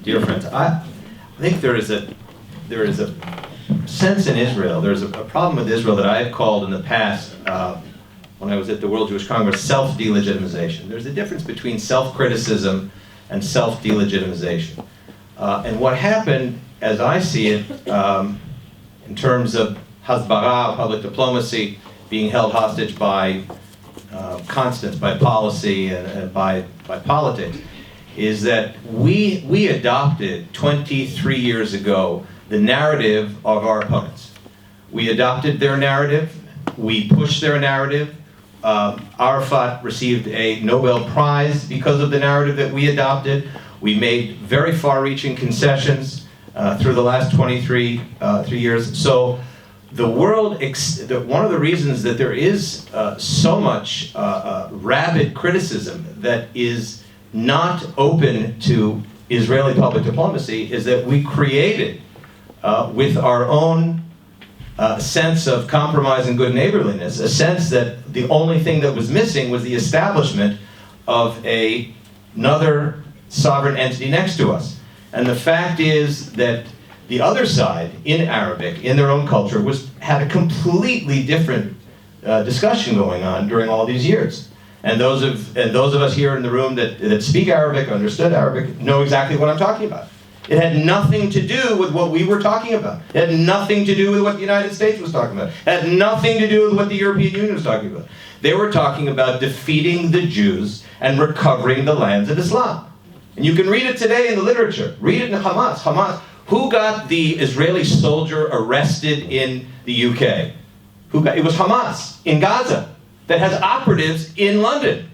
Dear friends, I think there is a sense in Israel, there's a problem with Israel that I have called in the past, when I was at the World Jewish Congress, self-delegitimization. There's a difference between self-criticism and self-delegitimization. And what happened, as I see it, in terms of hasbara, public diplomacy, being held hostage by constants, by policy and by politics, is that we adopted 23 years ago the narrative of our opponents. We adopted their narrative, we pushed their narrative. Arafat received a Nobel Prize because of the narrative that we adopted. We made very far-reaching concessions through the last 23 years. So the world, one of the reasons that there is so much rabid criticism that is not open to Israeli public diplomacy is that we created, with our own sense of compromise and good neighborliness, a sense that the only thing that was missing was the establishment of another sovereign entity next to us. And the fact is that the other side, in Arabic, in their own culture, had a completely different discussion going on during all these years. And those of us here in the room that speak Arabic, understood Arabic, know exactly what I'm talking about. It had nothing to do with what we were talking about. It had nothing to do with what the United States was talking about. It had nothing to do with what the European Union was talking about. They were talking about defeating the Jews and recovering the lands of Islam. And you can read it today in the literature. Read it in Hamas. Hamas. Who got the Israeli soldier arrested in the UK? It was Hamas in Gaza that has operatives in London.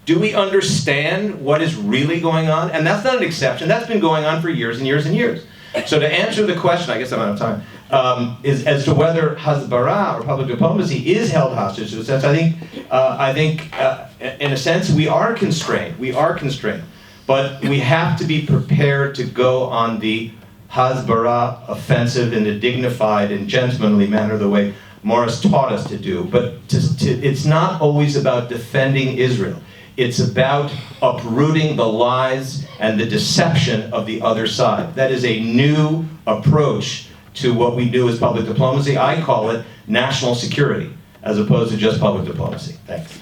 Do we understand what is really going on? And that's not an exception. That's been going on for years and years and years. So to answer the question, I guess I'm out of time, is as to whether hasbara or public diplomacy is held hostage. In a sense, I think, in a sense, we are constrained. We are constrained. But we have to be prepared to go on the hasbara offensive in a dignified and gentlemanly manner, the way Morris taught us to do. But it's not always about defending Israel. It's about uprooting the lies and the deception of the other side. That is a new approach to what we do as public diplomacy. I call it national security, as opposed to just public diplomacy. Thanks.